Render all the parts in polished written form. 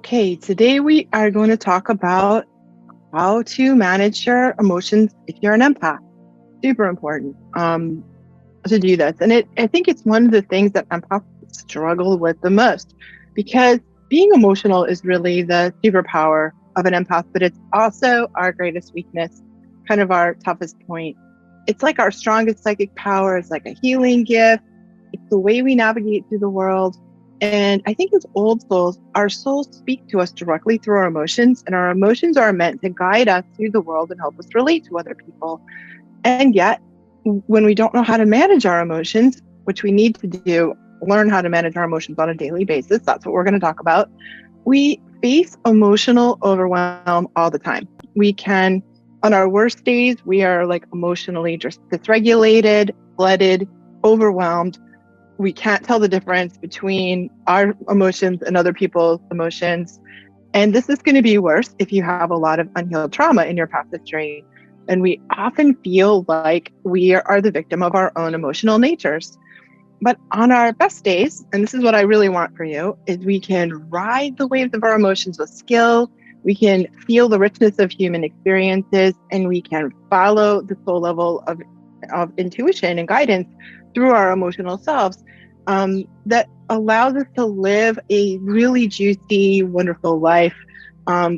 Okay, today we are going to talk about how to manage your emotions if you're an empath. Super important to do this. And I think it's one of the things that empaths struggle with the most because being emotional is really the superpower of an empath, but it's also our greatest weakness, kind of our toughest point. It's like our strongest psychic power. It's like a healing gift. It's the way we navigate through the world. And I think as old souls, our souls speak to us directly through our emotions, and our emotions are meant to guide us through the world and help us relate to other people. And yet, when we don't know how to manage our emotions, which we need to do, learn how to manage our emotions on a daily basis, that's what we're going to talk about, we face emotional overwhelm all the time. We can, on our worst days, we are like emotionally just dysregulated, flooded, overwhelmed. We can't tell the difference between our emotions and other people's emotions. And this is going to be worse if you have a lot of unhealed trauma in your past history. And we often feel like we are the victim of our own emotional natures. But on our best days, and this is what I really want for you, is we can ride the waves of our emotions with skill. We can feel the richness of human experiences, and we can follow the soul level of intuition and guidance through our emotional selves that allows us to live a really juicy, wonderful life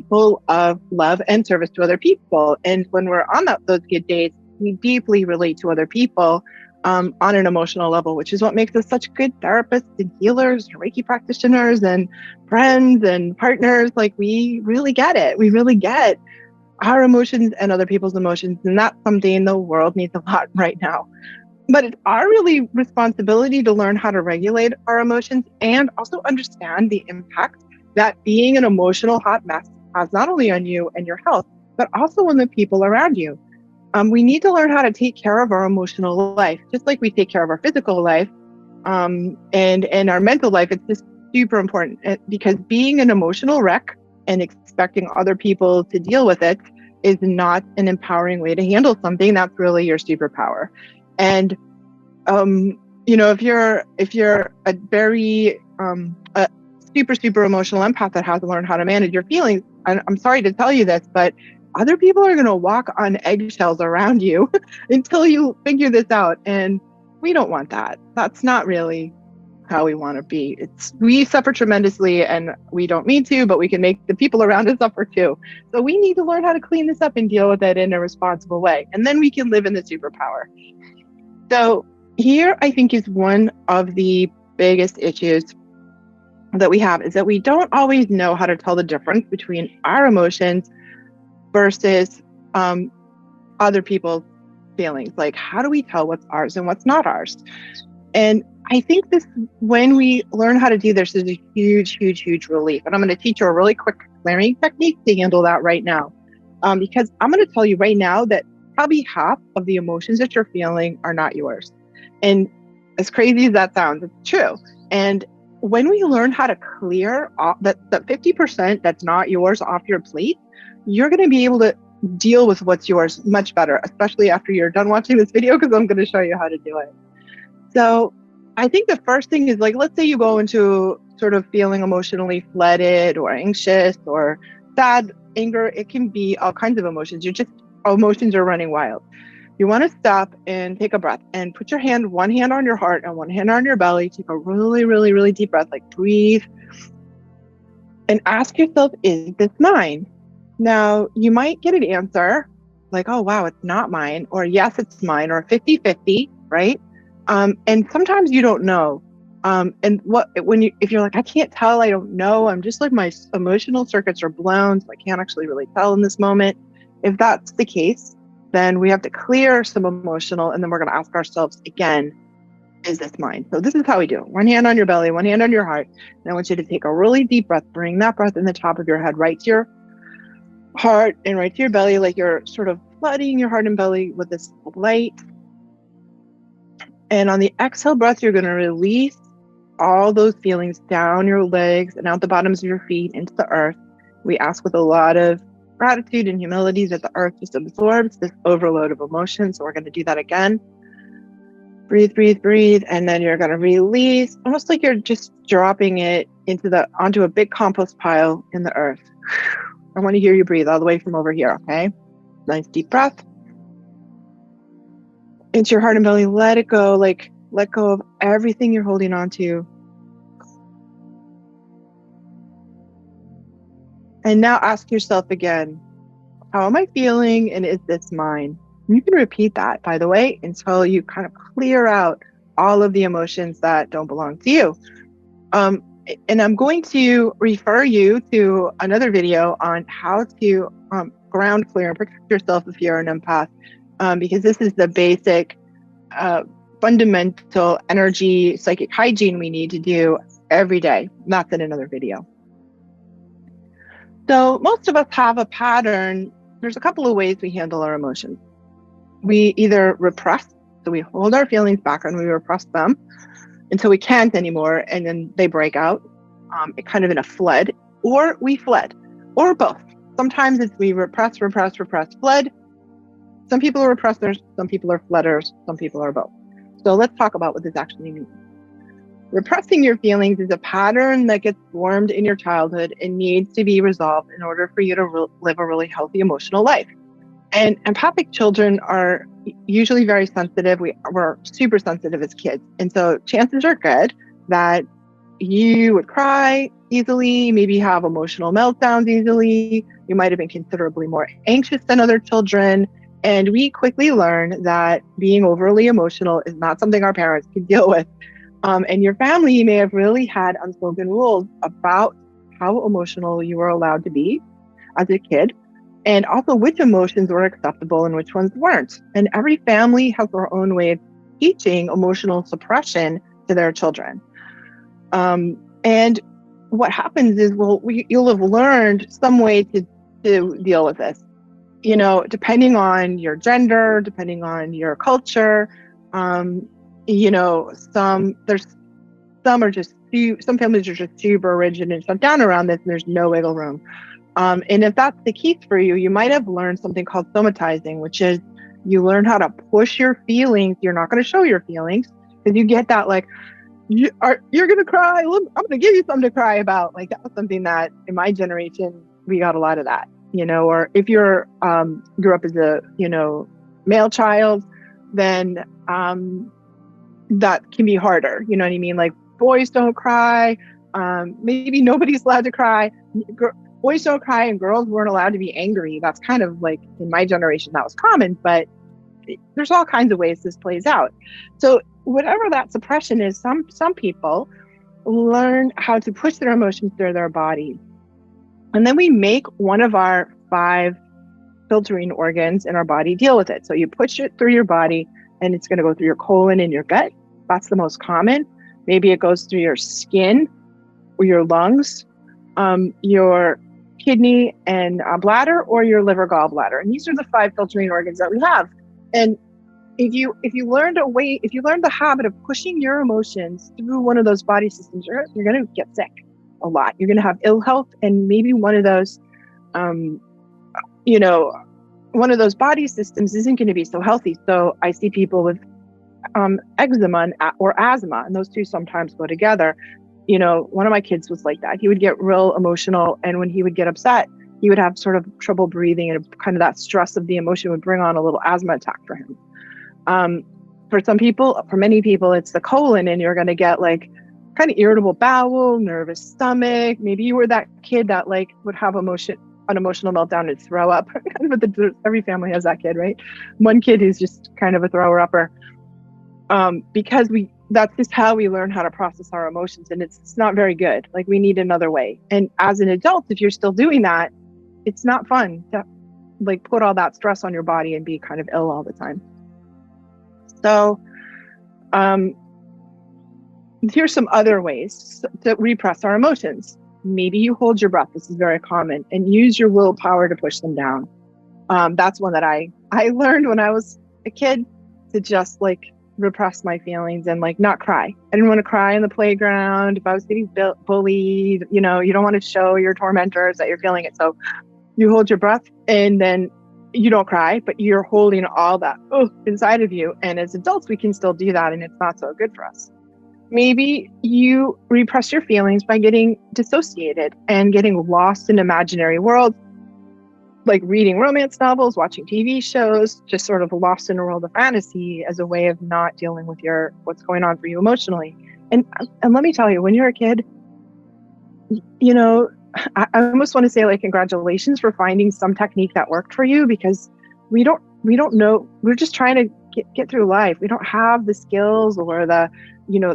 full of love and service to other people. And when we're on those good days, we deeply relate to other people on an emotional level, which is what makes us such good therapists and healers, and Reiki practitioners and friends and partners. Like we really get it. We really get our emotions and other people's emotions. And that's something the world needs a lot right now. But it's our really responsibility to learn how to regulate our emotions and also understand the impact that being an emotional hot mess has not only on you and your health, but also on the people around you. We need to learn how to take care of our emotional life, just like we take care of our physical life and our mental life. It's just super important because being an emotional wreck and expecting other people to deal with it is not an empowering way to handle something that's really your superpower. And if you're a very a super emotional empath that has to learn how to manage your feelings, and I'm sorry to tell you this, but other people are going to walk on eggshells around you until you figure this out, and we don't want that. That's not really how we want to be. We suffer tremendously, and we don't mean to, but we can make the people around us suffer too. So we need to learn how to clean this up and deal with it in a responsible way, and then we can live in the superpower. So here, I think, is one of the biggest issues that we have is that we don't always know how to tell the difference between our emotions versus other people's feelings. Like, how do we tell what's ours and what's not ours? And I think when we learn how to do this, is a huge relief. And I'm going to teach you a really quick clearing technique to handle that right now. Because I'm going to tell you right now that probably half of the emotions that you're feeling are not yours. And as crazy as that sounds, it's true. And when we learn how to clear off that 50% that's not yours off your plate, you're going to be able to deal with what's yours much better, especially after you're done watching this video, because I'm going to show you how to do it. So I think the first thing is, like, let's say you go into sort of feeling emotionally flooded or anxious or sad, anger. It can be all kinds of emotions. Emotions are running wild. You want to stop and take a breath and put one hand on your heart and one hand on your belly. Take a really deep breath, like breathe, and ask yourself, is this mine? Now, you might get an answer like, oh, wow, it's not mine, or yes, it's mine, or 50-50, right? And sometimes you don't know. If you're like, I can't tell, I don't know, I'm just like, my emotional circuits are blown, so I can't actually really tell in this moment. If that's the case, then we have to clear some emotional, and then we're going to ask ourselves again, is this mine? So this is how we do it. One hand on your belly, one hand on your heart. And I want you to take a really deep breath, bring that breath in the top of your head, right to your heart and right to your belly, like you're sort of flooding your heart and belly with this light. And on the exhale breath, you're going to release all those feelings down your legs and out the bottoms of your feet into the earth. We ask with a lot of gratitude and humility that the earth just absorbs this overload of emotion. So we're going to do that again. Breathe. And then you're going to release, almost like you're just dropping it onto a big compost pile in the earth. I want to hear you breathe all the way from over here, okay? Nice deep breath into your heart and belly. Let it go, like let go of everything you're holding on to. And now ask yourself again, how am I feeling, and is this mine? And you can repeat that, by the way, until you kind of clear out all of the emotions that don't belong to you. And I'm going to refer you to another video on how to ground clear and protect yourself if you're an empath, because this is the basic fundamental energy psychic hygiene we need to do every day. That's in another video. So most of us have a pattern. There's a couple of ways we handle our emotions. We either repress, so we hold our feelings back and we repress them until we can't anymore, and then they break out, kind of in a flood, or we fled, or both. Sometimes it's we repress, fled. Some people are repressors, some people are fledders, some people are both. So let's talk about what this actually means. Repressing your feelings is a pattern that gets formed in your childhood and needs to be resolved in order for you to live a really healthy emotional life. And empathic children are usually very sensitive. We're super sensitive as kids. And so chances are good that you would cry easily, maybe have emotional meltdowns easily. You might have been considerably more anxious than other children. And we quickly learn that being overly emotional is not something our parents can deal with. And your family may have really had unspoken rules about how emotional you were allowed to be as a kid, and also which emotions were acceptable and which ones weren't. And every family has their own way of teaching emotional suppression to their children. And what happens is, you'll have learned some way to deal with this. You know, depending on your gender, depending on your culture, you know, some families are just super rigid and shut down around this, and there's no wiggle room. And if that's the case for you, you might have learned something called somatizing, which is you learn how to push your feelings. You're not going to show your feelings because you get that, like, you're going to cry. I'm going to give you something to cry about. Like, that was something that in my generation, we got a lot of that, you know, or if you're grew up as a, you know, male child, then that can be harder. You know what I mean? Like, boys don't cry. Maybe nobody's allowed to cry. Boys don't cry and girls weren't allowed to be angry. That's kind of like, in my generation, that was common, but there's all kinds of ways this plays out. So whatever that suppression is, some people learn how to push their emotions through their body. And then we make one of our 5 filtering organs in our body deal with it. So you push it through your body and it's going to go through your colon and your gut. That's the most common. Maybe it goes through your skin or your lungs, your kidney and bladder, or your liver, gallbladder. And these are the 5 filtering organs that we have. And if you learn the habit of pushing your emotions through one of those body systems, you're going to get sick a lot. You're going to have ill health, and maybe one of those, you know, one of those body systems isn't going to be so healthy. So I see people with eczema or asthma, and those two sometimes go together. You know, one of my kids was like that. He would get real emotional, and when he would get upset, he would have sort of trouble breathing, and kind of that stress of the emotion would bring on a little asthma attack for him. For many people, it's the colon, and you're going to get like kind of irritable bowel, nervous stomach. Maybe you were that kid that like would have an emotional meltdown and throw up. Every family has that kid, right? One kid who's just kind of a thrower-upper. Because that's just how we learn how to process our emotions, and it's not very good. Like, we need another way. And as an adult, if you're still doing that, it's not fun to like put all that stress on your body and be kind of ill all the time. So here's some other ways to repress our emotions. Maybe you hold your breath. This is very common, and use your willpower to push them down. That's one that I learned when I was a kid, to just like repress my feelings and like not cry. I didn't want to cry in the playground. If I was getting bullied, you know, you don't want to show your tormentors that you're feeling it. So you hold your breath, and then you don't cry, but you're holding all that inside of you. And as adults, we can still do that, and it's not so good for us. Maybe you repress your feelings by getting dissociated and getting lost in imaginary worlds, like reading romance novels, watching TV shows, just sort of lost in a world of fantasy as a way of not dealing with what's going on for you emotionally. And let me tell you, when you're a kid, you know, I almost want to say like congratulations for finding some technique that worked for you, because we don't know. We're just trying to get through life. We don't have the skills or the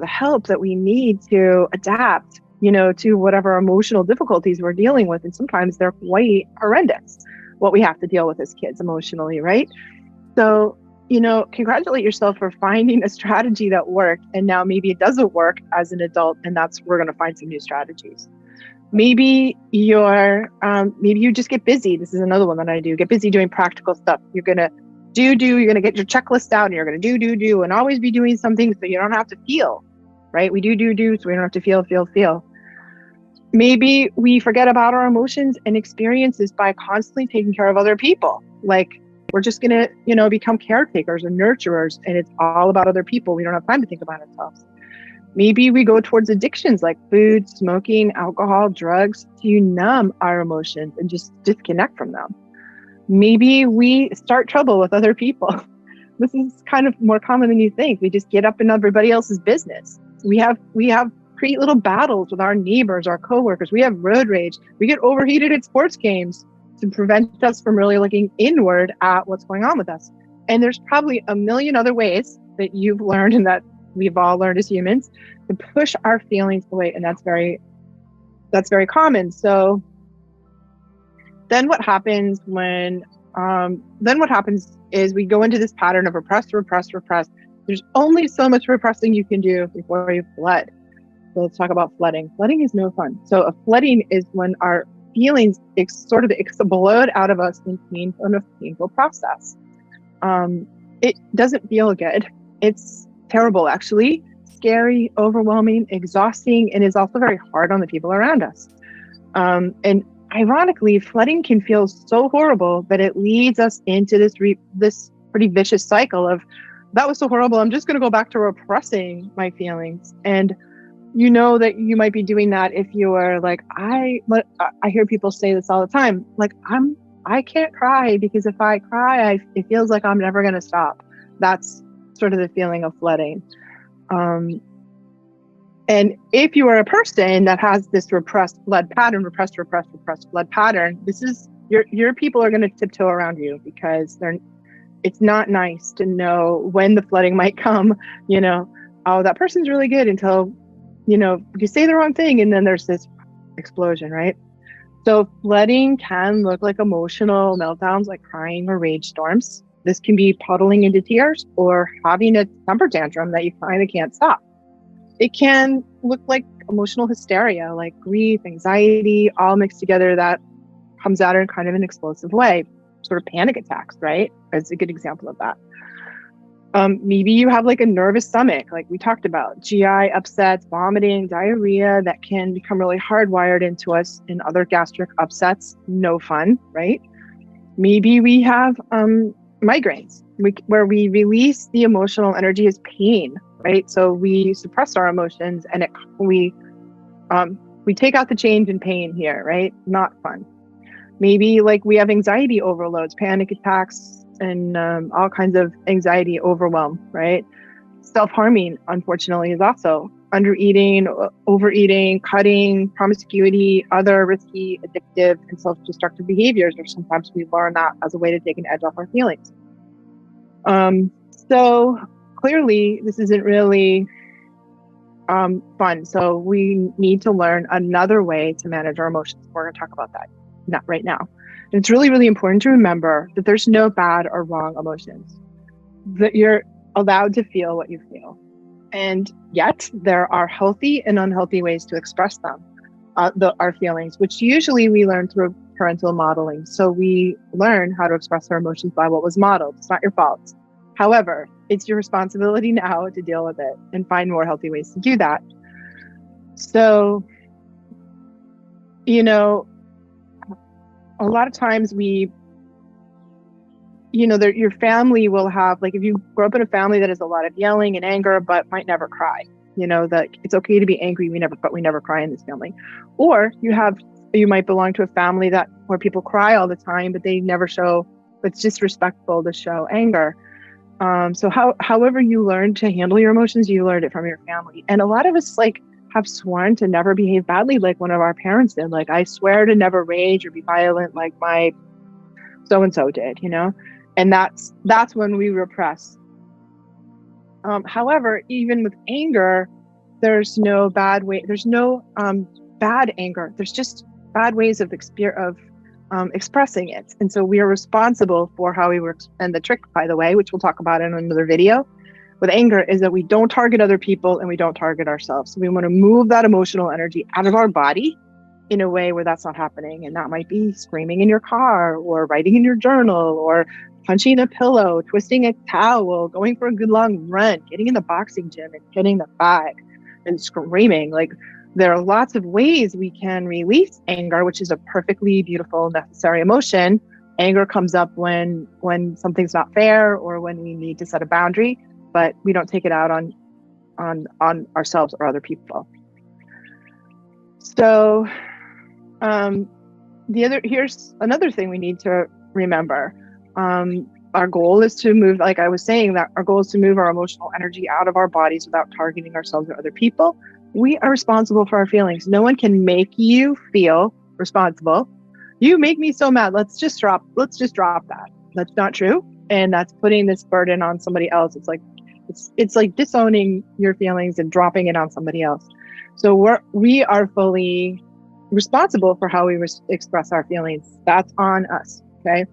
help that we need to adapt, to whatever emotional difficulties we're dealing with. And sometimes they're quite horrendous, what we have to deal with as kids emotionally, right? So, congratulate yourself for finding a strategy that worked. And now maybe it doesn't work as an adult, and we're going to find some new strategies. Maybe maybe you just get busy. This is another one that I do. Get busy doing practical stuff. You're going to you're going to get your checklist out, and you're going to do, and always be doing something so you don't have to feel, right? We do, so we don't have to feel. Maybe we forget about our emotions and experiences by constantly taking care of other people. Like, we're just going to, become caretakers and nurturers, and it's all about other people. We don't have time to think about ourselves. Maybe we go towards addictions like food, smoking, alcohol, drugs to numb our emotions and just disconnect from them. Maybe we start trouble with other people. This is kind of more common than you think. We just get up in everybody else's business. We have create little battles with our neighbors, our coworkers. We have road rage. We get overheated at sports games to prevent us from really looking inward at what's going on with us. And there's probably a million other ways that you've learned and that we've all learned as humans to push our feelings away. And that's very common. So then what happens is we go into this pattern of repress. There's only so much repressing you can do before you flood. So let's talk about flooding. Flooding is no fun. So a flooding is when our feelings sort of explode out of us in a painful process. It doesn't feel good. It's terrible, actually. Scary, overwhelming, exhausting, and is also very hard on the people around us. And ironically, flooding can feel so horrible that it leads us into this pretty vicious cycle of, that was so horrible, I'm just going to go back to repressing my feelings. And you know that you might be doing that if you are like, I hear people say this all the time, like, I can't cry because if I cry, it feels like I'm never going to stop. That's sort of the feeling of flooding. And if you are a person that has this repressed flood pattern, repressed flood pattern, this is your people are going to tiptoe around you, because it's not nice to know when the flooding might come. Oh, that person's really good until you say the wrong thing, and then there's this explosion, right? So flooding can look like emotional meltdowns, like crying or rage storms. This can be puddling into tears or having a temper tantrum that you kind of can't stop. It can look like emotional hysteria, like grief, anxiety, all mixed together, that comes out in kind of an explosive way. Sort of panic attacks, right? Is a good example of that. Maybe you have like a nervous stomach, like we talked about, GI upsets, vomiting, diarrhea that can become really hardwired into us, and other gastric upsets. No fun, right? Maybe we have migraines, where we release the emotional energy as pain, right? So we suppress our emotions, and we take out the change in pain here, right? Not fun. Maybe like we have anxiety overloads, panic attacks, and all kinds of anxiety overwhelm, right? Self-harming, unfortunately, is also undereating, overeating, cutting, promiscuity, other risky, addictive, and self-destructive behaviors, or sometimes we learn that as a way to take an edge off our feelings. So clearly, this isn't really fun. So we need to learn another way to manage our emotions. We're going to talk about that right now. And it's really, really important to remember that there's no bad or wrong emotions, that you're allowed to feel what you feel. And yet there are healthy and unhealthy ways to express them, our feelings, which usually we learn through parental modeling. So we learn how to express our emotions by what was modeled. It's not your fault. However, it's your responsibility now to deal with it and find more healthy ways to do that. So, a lot of times your family will have, like, if you grow up in a family that has a lot of yelling and anger but might never cry, that it's okay to be angry, but we never cry in this family. Or you might belong to a family where people cry all the time, but they never show, it's disrespectful to show anger. So however you learn to handle your emotions, you learned it from your family. And a lot of us have sworn to never behave badly like one of our parents did. Like, I swear to never rage or be violent like my so-and-so did, and that's when we repress. However, even with anger, there's no bad way. There's no bad anger. There's just bad ways of expressing it. And so we are responsible for how we work. And the trick, by the way, which we'll talk about in another video, with anger is that we don't target other people and we don't target ourselves. So we want to move that emotional energy out of our body in a way where that's not happening. And that might be screaming in your car, or writing in your journal, or punching a pillow, twisting a towel, going for a good long run, getting in the boxing gym and hitting the bag and screaming. Like, there are lots of ways we can release anger, which is a perfectly beautiful, necessary emotion. Anger comes up when something's not fair, or when we need to set a boundary, but we don't take it out on ourselves or other people. So here's another thing we need to remember. Our goal is to move, like I was saying, that our goal is to move our emotional energy out of our bodies without targeting ourselves or other people. We are responsible for our feelings. No one can make you feel responsible. You make me so mad. Let's just drop that. That's not true. And that's putting this burden on somebody else. It's like disowning your feelings and dropping it on somebody else. So we are fully responsible for how we express our feelings. That's on us. Okay.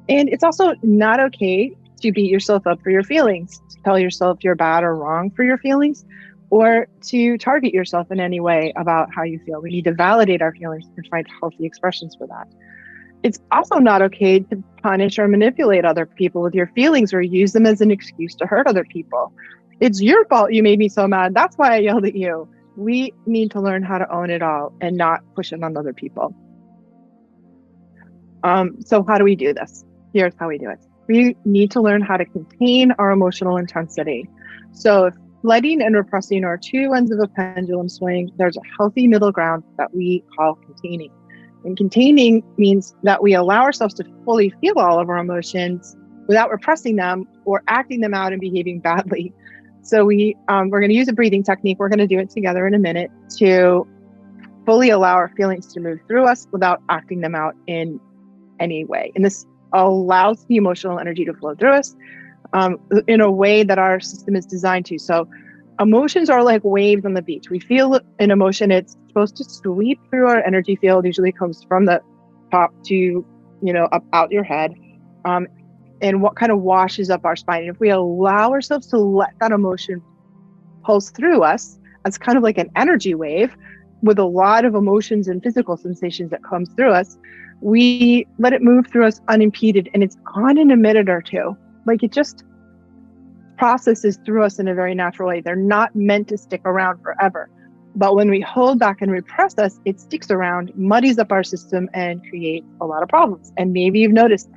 And it's also not okay to beat yourself up for your feelings, to tell yourself you're bad or wrong for your feelings, or to target yourself in any way about how you feel. We need to validate our feelings and find healthy expressions for that. It's also not okay to punish or manipulate other people with your feelings, or use them as an excuse to hurt other people. It's your fault you made me so mad. That's why I yelled at you. We need to learn how to own it all and not push it on other people. So how do we do this? Here's how we do it. We need to learn how to contain our emotional intensity. So if flooding and repressing are two ends of a pendulum swing, there's a healthy middle ground that we call containing. And containing means that we allow ourselves to fully feel all of our emotions without repressing them or acting them out and behaving badly. So we're going to use a breathing technique. We're going to do it together in a minute to fully allow our feelings to move through us without acting them out in any way. And this allows the emotional energy to flow through us in a way that our system is designed to. So emotions are like waves on the beach. We feel an emotion, it's supposed to sweep through our energy field. Usually comes from the top to, up out your head, and what kind of washes up our spine. And if we allow ourselves to let that emotion pulse through us as kind of like an energy wave with a lot of emotions and physical sensations that comes through us, we let it move through us unimpeded, and it's gone in a minute or two. Like, it just processes through us in a very natural way. They're not meant to stick around forever. But when we hold back and repress us, it sticks around, muddies up our system, and creates a lot of problems. And maybe you've noticed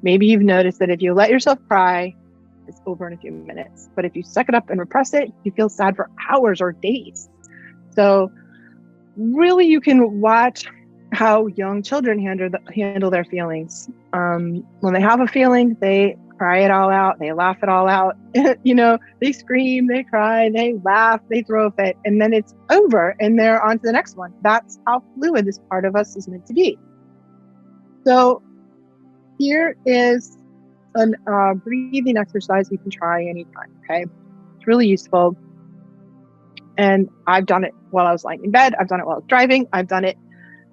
that if you let yourself cry, it's over in a few minutes. But if you suck it up and repress it, you feel sad for hours or days. So really, you can watch how young children handle their feelings. When they have a feeling, they cry it all out, they laugh it all out. They scream, they cry, they laugh, they throw a fit, and then it's over and they're on to the next one. That's how fluid this part of us is meant to be. So here is a breathing exercise you can try anytime, okay? It's really useful. And I've done it while I was lying in bed. I've done it while I was driving. I've done it,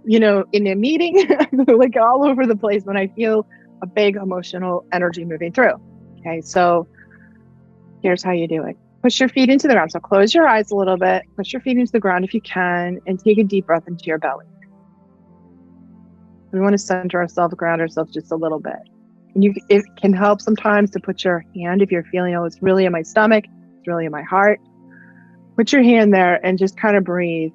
in a meeting, like all over the place when I feel a big emotional energy moving through. Okay, so here's how you do it. Push your feet into the ground. So close your eyes a little bit, push your feet into the ground if you can, and take a deep breath into your belly. We want to center ourselves, ground ourselves just a little bit. And it can help sometimes to put your hand, if you're feeling, it's really in my stomach, it's really in my heart. Put your hand there and just kind of breathe.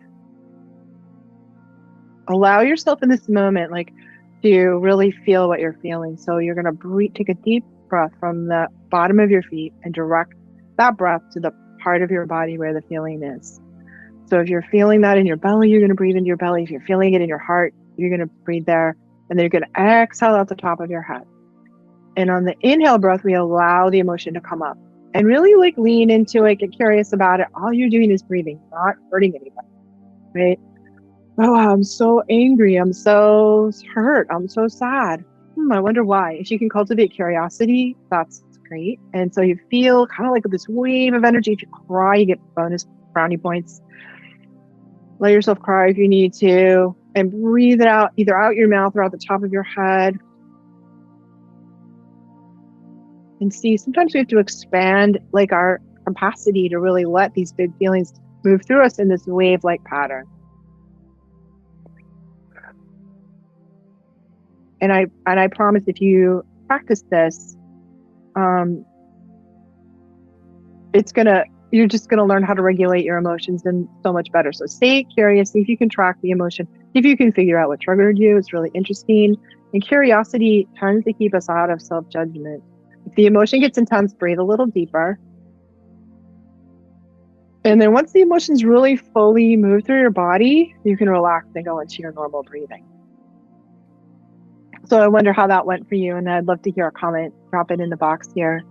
Allow yourself in this moment, to really feel what you're feeling. So you're going to take a deep breath from the bottom of your feet and direct that breath to the part of your body where the feeling is. So if you're feeling that in your belly, you're going to breathe into your belly. If you're feeling it in your heart, you're going to breathe there. And then you're going to exhale out the top of your head. And on the inhale breath, we allow the emotion to come up and really like lean into it, get curious about it. All you're doing is breathing, not hurting anybody, right? Oh, I'm so angry. I'm so hurt. I'm so sad. I wonder why. If you can cultivate curiosity, that's great. And so you feel kind of like this wave of energy. If you cry, you get bonus brownie points. Let yourself cry if you need to, and breathe it out, either out your mouth or out the top of your head. And see, sometimes we have to expand like our capacity to really let these big feelings move through us in this wave-like pattern. And I promise if you practice this, you're just gonna learn how to regulate your emotions and so much better. So stay curious, see if you can track the emotion, see if you can figure out what triggered you. It's really interesting. And curiosity tends to keep us out of self-judgment. If the emotion gets intense, breathe a little deeper. And then once the emotions really fully move through your body, you can relax and go into your normal breathing. So I wonder how that went for you, and I'd love to hear a comment. Drop it in the box here.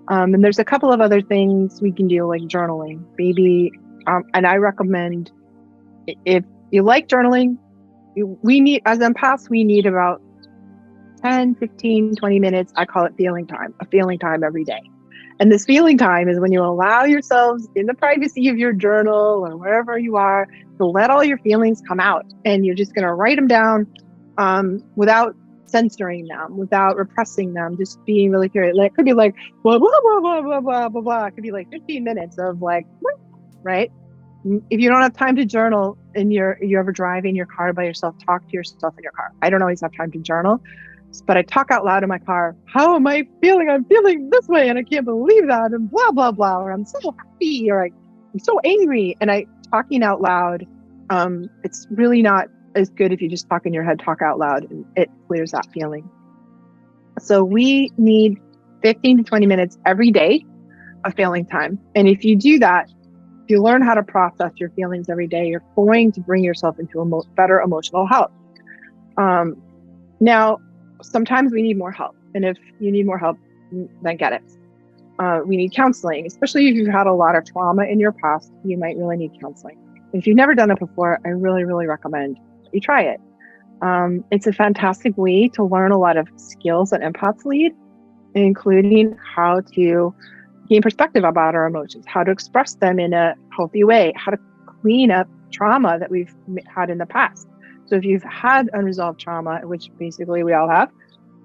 And there's a couple of other things we can do, like journaling, maybe. And I recommend, if you like journaling, we need, as empaths, we need about 10, 15, 20 minutes. I call it feeling time, a feeling time every day. And this feeling time is when you allow yourselves in the privacy of your journal or wherever you are to let all your feelings come out. And you're just going to write them down without censoring them, without repressing them, just being really curious. Like, it could be like, blah, blah, blah, blah, blah, blah, blah, blah. It could be like 15 minutes of like, right? If you don't have time to journal and you ever drive in your car by yourself, talk to yourself in your car. I don't always have time to journal, but I talk out loud in my car. How am I feeling? I'm feeling this way and I can't believe that, and blah, blah, blah. Or I'm so happy, or I'm so angry. And talking out loud, it's really not as good if you just talk in your head, talk out loud, and it clears that feeling. So we need 15 to 20 minutes every day of feeling time. And if you do that, if you learn how to process your feelings every day, you're going to bring yourself into a better emotional health. Now, sometimes we need more help. And if you need more help, then get it. We need counseling, especially if you've had a lot of trauma in your past. You might really need counseling. If you've never done it before, I really, really recommend you try it. It's a fantastic way to learn a lot of skills that empaths lead, including how to gain perspective about our emotions, how to express them in a healthy way, how to clean up trauma that we've had in the past. So if you've had unresolved trauma, which basically we all have,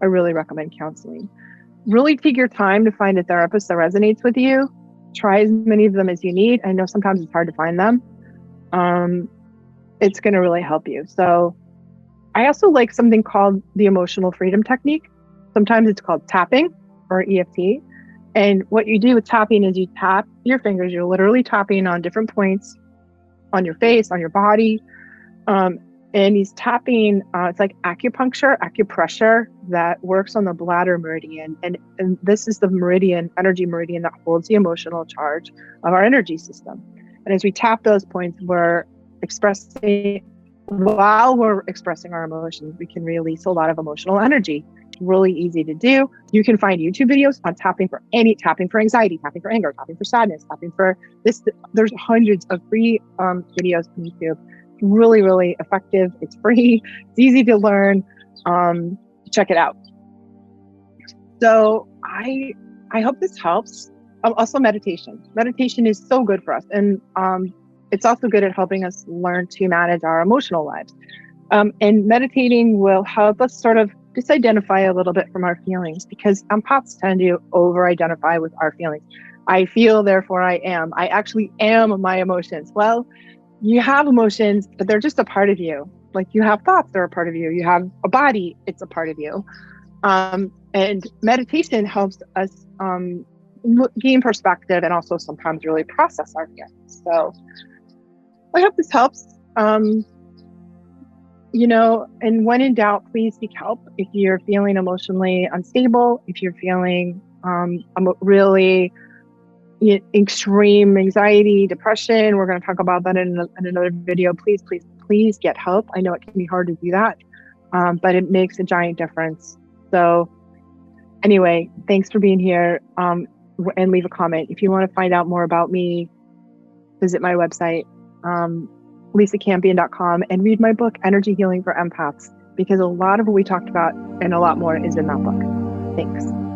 I really recommend counseling. Really take your time to find a therapist that resonates with you. Try as many of them as you need. I know sometimes it's hard to find them. It's going to really help you. So I also like something called the emotional freedom technique. Sometimes it's called tapping or EFT. And what you do with tapping is you tap your fingers. You're literally tapping on different points on your face, on your body. And he's tapping, it's like acupressure that works on the bladder meridian. And this is the energy meridian that holds the emotional charge of our energy system. And as we tap those points, while we're expressing our emotions, we can release a lot of emotional energy. It's really easy to do. You can find YouTube videos on tapping for anxiety, tapping for anger, tapping for sadness, tapping for this. There's hundreds of free videos on YouTube. Really, really effective. It's free. It's easy to learn. Check it out. So I hope this helps. Also meditation. Meditation is so good for us. And it's also good at helping us learn to manage our emotional lives. And meditating will help us sort of disidentify a little bit from our feelings, because empaths tend to over-identify with our feelings. I feel, therefore I am. I actually am my emotions. Well, you have emotions, but they're just a part of you. Like you have thoughts, they're a part of you. You have a body, it's a part of you. And meditation helps us gain perspective and also sometimes really process our feelings. So I hope this helps. And when in doubt, please seek help. If you're feeling emotionally unstable, if you're feeling really extreme anxiety, depression. We're going to talk about that in another video. Please, please, please get help. I know it can be hard to do that, but it makes a giant difference. So anyway, thanks for being here, and leave a comment. If you want to find out more about me, visit my website, lisacampion.com, and read my book, Energy Healing for Empaths, because a lot of what we talked about and a lot more is in that book. Thanks.